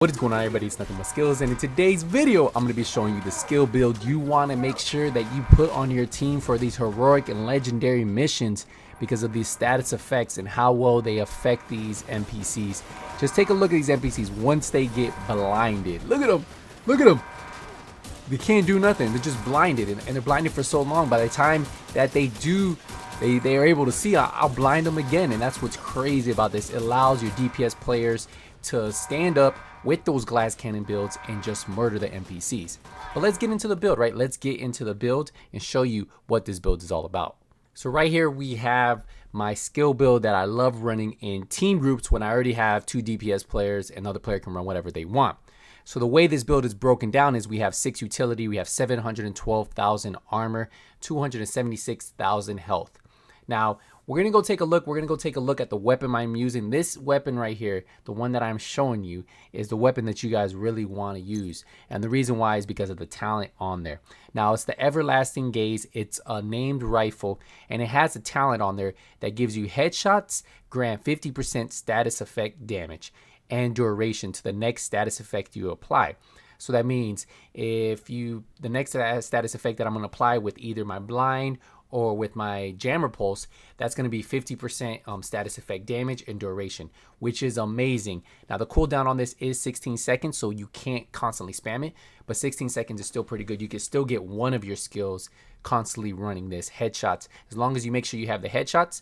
What is going on, everybody? It's Nothing But Skills, and in today's video I'm going to be showing you the skill build you want to make sure that you put on your team for these heroic and legendary missions because of these status effects and how well they affect these NPCs. Just take a look at these NPCs once they get blinded. Look at them. Look at them. They can't do nothing. They're just blinded, and they're blinded for so long. By the time that they are able to see, I'll blind them again. And that's what's crazy about this. It allows your DPS players to stand up with those glass cannon builds and just murder the NPCs. But let's get into the build, right? Let's get into the build and show you what this build is all about. So right here we have my skill build that I love running in team groups when I already have 2 DPS players and the other player can run whatever they want. So the way this build is broken down is we have 6 utility, we have 712,000 armor, 276,000 health. Now, we're going to go take a look. We're going to go take a look at the weapon I'm using. This weapon right here, the one that I'm showing you, is the weapon that you guys really want to use. And the reason why is because of the talent on there. Now, it's the Everlasting Gaze. It's a named rifle, and it has a talent on there that gives you headshots, grant 50% status effect damage, and duration to the next status effect you apply. So that means if the next status effect that I'm going to apply with either my blind or with my jammer pulse, that's going to be 50% status effect damage and duration, which is amazing. Now the cooldown on this is 16 seconds, so you can't constantly spam it, but 16 seconds is still pretty good. You can still get one of your skills constantly running this, headshots. As long as you make sure you have the headshots,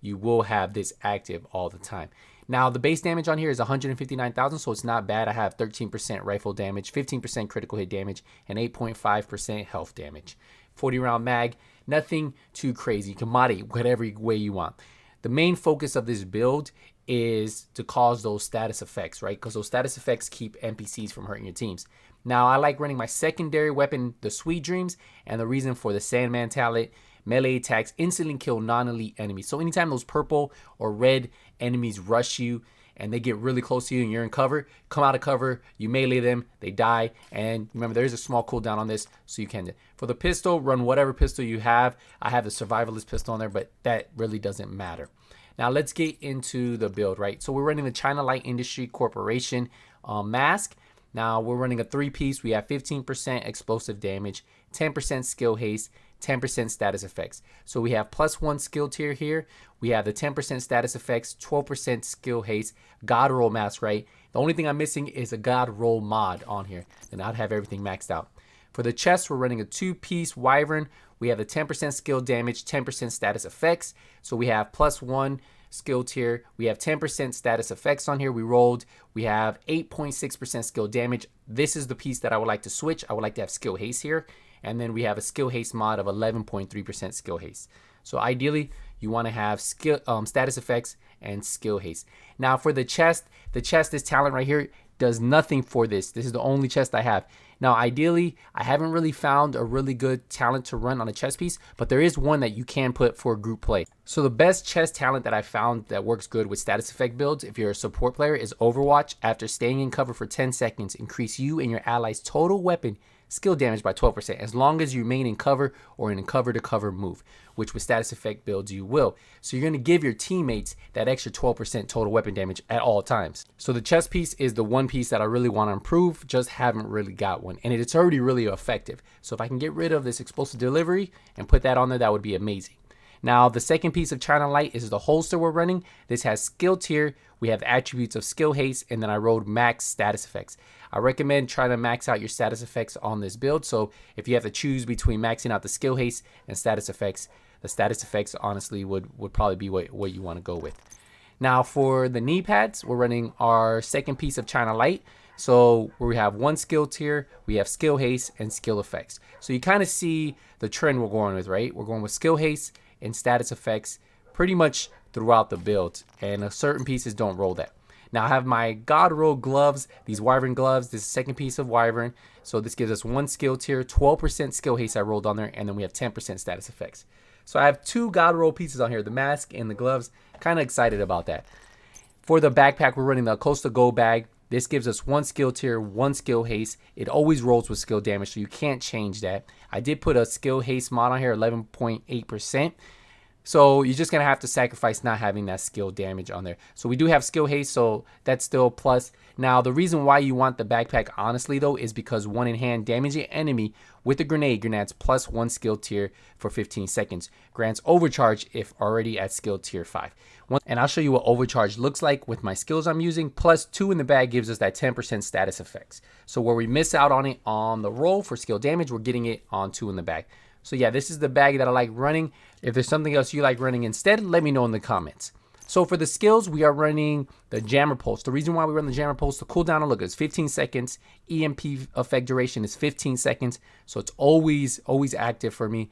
you will have this active all the time. Now the base damage on here is 159,000, so it's not bad. I have 13% rifle damage, 15% critical hit damage, and 8.5% health damage. 40 round mag, nothing too crazy. You can mod it whatever way you want. The main focus of this build is to cause those status effects, right? Because those status effects keep NPCs from hurting your teams. Now I like running my secondary weapon, the Sweet Dreams, and the reason for the Sandman talent, melee attacks instantly kill non-elite enemies. So anytime those purple or red enemies rush you and they get really close to you and you're in cover, come out of cover, you melee them, they die. And remember, there is a small cooldown on this, so you can. For the pistol, run whatever pistol you have. I have the survivalist pistol on there, but that really doesn't matter. Now let's get into the build, right? So we're running the China Light Industry Corporation mask. Now we're running a 3-piece. We have 15% explosive damage, 10% skill haste, 10% status effects. So we have +1 skill tier here. We have the 10% status effects, 12% skill haste, God roll mask, right? The only thing I'm missing is a God roll mod on here, and I'd have everything maxed out. For the chest, we're running a 2-piece wyvern. We have the 10% skill damage, 10% status effects. So we have +1 skill tier. We have 10% status effects on here. We have 8.6% skill damage. This is the piece that I would like to switch. I would like to have skill haste here. And then we have a skill haste mod of 11.3% skill haste. So ideally, you want to have skill status effects and skill haste. Now for the chest, this talent right here does nothing for this. This is the only chest I have. Now ideally, I haven't really found a really good talent to run on a chest piece, but there is one that you can put for group play. So the best chest talent that I found that works good with status effect builds, if you're a support player, is Overwatch. After staying in cover for 10 seconds, increase you and your allies' total weapon skill damage by 12%, as long as you remain in cover or in a cover-to-cover move, which with status effect builds you will. So you're going to give your teammates that extra 12% total weapon damage at all times. So the chest piece is the one piece that I really want to improve, just haven't really got one, and it's already really effective. So if I can get rid of this explosive delivery and put that on there, that would be amazing. Now the second piece of China Light is the holster we're running. This has skill tier, we have attributes of skill haste, and then I rolled max status effects. I recommend trying to max out your status effects on this build. So if you have to choose between maxing out the skill haste and status effects, the status effects honestly would probably be what you want to go with. Now for the knee pads, we're running our second piece of China Light. So where we have 1 skill tier, we have skill haste and skill effects. So you kind of see the trend we're going with, right? We're going with skill haste and status effects pretty much throughout the build, and certain pieces don't roll that. Now I have my God roll gloves, these wyvern gloves. This is the second piece of wyvern. So this gives us 1 skill tier, 12% skill haste I rolled on there, and then we have 10% status effects. So I have 2 God roll pieces on here, the mask and the gloves. Kind of excited about that. For the backpack, we're running the Costa Gold bag. This gives us 1 skill tier, 1 skill haste. It always rolls with skill damage, so you can't change that. I did put a skill haste mod on here, 11.8%. So you're just going to have to sacrifice not having that skill damage on there. So we do have skill haste, so that's still a plus. Now, the reason why you want the backpack, honestly, though, is because one in hand, damaging enemy with a grenade grants plus 1 skill tier for 15 seconds. Grants overcharge if already at skill tier 5. And I'll show you what overcharge looks like with my skills I'm using. Plus 2 in the bag gives us that 10% status effects. So where we miss out on it on the roll for skill damage, we're getting it on 2 in the bag. So yeah, this is the bag that I like running. If there's something else you like running instead, let me know in the comments. So for the skills, we are running the Jammer Pulse. The reason why we run the Jammer Pulse, the cooldown, look, is 15 seconds. EMP effect duration is 15 seconds. So it's always active for me.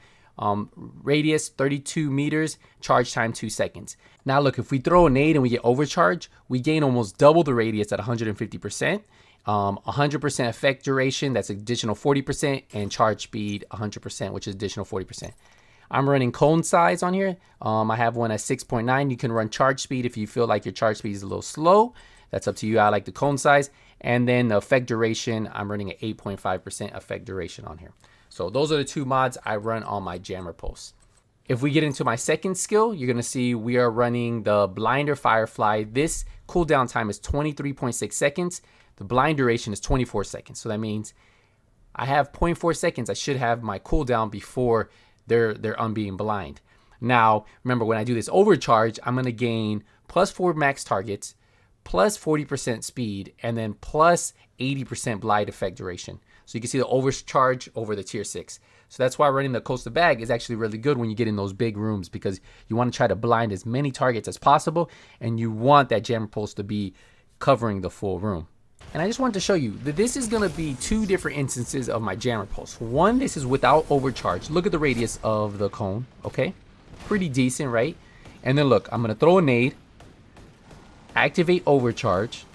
Radius 32 meters, charge time 2 seconds. Now look, if we throw a nade and we get overcharge, we gain almost double the radius at 150%. 100% effect duration, that's additional 40%, and charge speed 100%, which is additional 40%. I'm running cone size on here. I have one at 6.9. You can run charge speed if you feel like your charge speed is a little slow. That's up to you. I like the cone size. And then the effect duration, I'm running at 8.5% effect duration on here. So those are the 2 mods I run on my Jammer Pulse. If we get into my second skill, you're going to see we are running the Blinder Firefly. This cooldown time is 23.6 seconds. The blind duration is 24 seconds. So that means I have 0.4 seconds. I should have my cooldown before they're unbeing blind. Now, remember, when I do this overcharge, I'm going to gain plus 4 max targets, plus 40% speed, and then plus 80% blind effect duration. So you can see the overcharge over the tier 6. So that's why running the coastal bag is actually really good when you get in those big rooms, because you want to try to blind as many targets as possible, and you want that Jammer Pulse to be covering the full room. And I just wanted to show you that this is going to be 2 different instances of my Jammer Pulse. One, this is without overcharge. Look at the radius of the cone, okay? Pretty decent, right? And then look, I'm going to throw a nade, activate overcharge,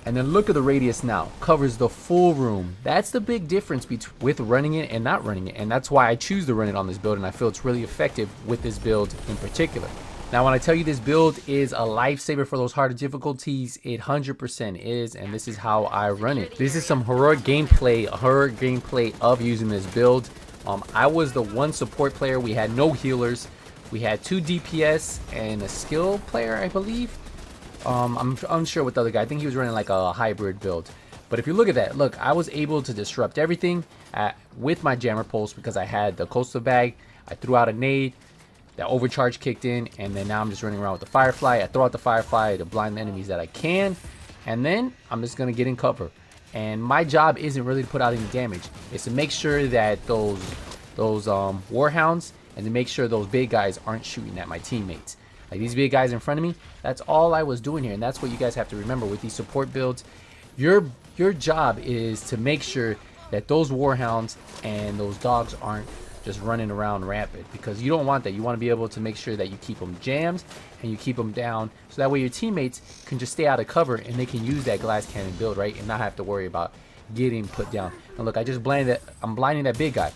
and then look at the radius now. Covers the full room. That's the big difference with running it and not running it. And that's why I choose to run it on this build, and I feel it's really effective with this build in particular. Now, when I tell you this build is a lifesaver for those harder difficulties, it 100% is, and this is how I run it. This is some heroic gameplay of using this build. I was the one support player. We had no healers. We had 2 DPS and a skill player, I believe. I'm unsure what the other guy. I think he was running like a hybrid build. But if you look at that, look, I was able to disrupt everything with my Jammer Pulse because I had the coastal bag. I threw out a nade. That overcharge kicked in, and then now I'm just running around with the Firefly. I throw out the Firefly to blind the enemies that I can, and then I'm just going to get in cover. And my job isn't really to put out any damage. It's to make sure that those Warhounds, and to make sure those big guys aren't shooting at my teammates. Like these big guys in front of me, that's all I was doing here, and that's what you guys have to remember with these support builds. Your job is to make sure that those Warhounds and those dogs aren't just running around rampant, because you don't want that. You want to be able to make sure that you keep them jammed and you keep them down, so that way your teammates can just stay out of cover and they can use that glass cannon build, right, and not have to worry about getting put down. And look, I just blinded that. I'm blinding that big guy.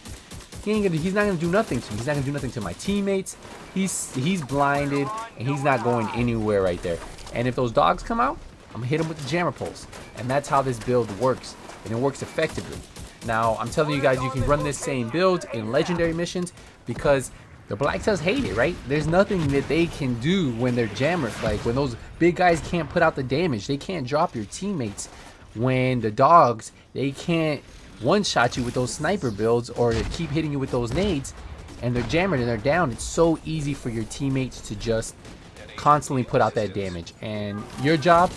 He's not gonna do nothing to me. He's not gonna do nothing to my teammates. He's blinded and he's not going anywhere right there. And if those dogs come out, I'm gonna hit him with the Jammer Pulse, and that's how this build works, and it works effectively. Now, I'm telling you guys, you can run this same build in legendary missions because the Black Tails hate it, right? There's nothing that they can do when they're jammered. Like when those big guys can't put out the damage, they can't drop your teammates. When the dogs, they can't one-shot you with those sniper builds or to keep hitting you with those nades, and they're jammered and they're down. It's so easy for your teammates to just constantly put out that damage. And your job,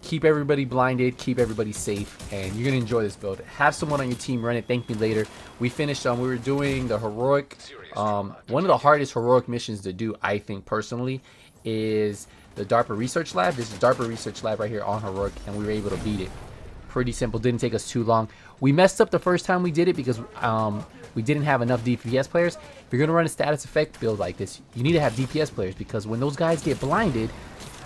keep everybody blinded, keep everybody safe, and you're gonna enjoy this build. Have someone on your team run it. Thank me later. We finished we were doing the heroic, one of the hardest heroic missions to do, I think personally, is the DARPA research lab. This is DARPA research lab right here on heroic, and we were able to beat it. Pretty simple, didn't take us too long. We messed up the first time we did it because we didn't have enough DPS players. If you're gonna run a status effect build like this, you need to have DPS players, because when those guys get blinded,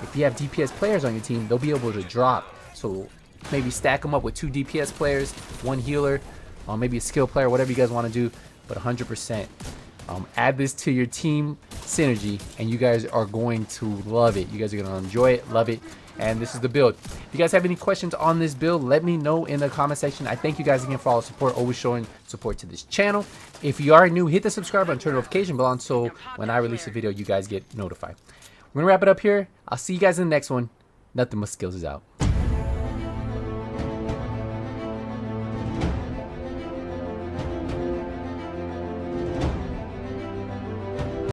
if you have DPS players on your team, they'll be able to drop. So maybe stack them up with 2 DPS players, 1 healer, maybe a skill player, whatever you guys want to do. But 100%, add this to your team synergy, and you guys are going to love it. You guys are going to enjoy it, love it. and this is the build. If you guys have any questions on this build, let me know in the comment section. I thank you guys again for all the support, always showing support to this channel. If you are new, hit the subscribe button, turn notification bell on, so when I release a video, you guys get notified. We're gonna wrap it up here. I'll see you guys in the next one. Nothing but skills is out.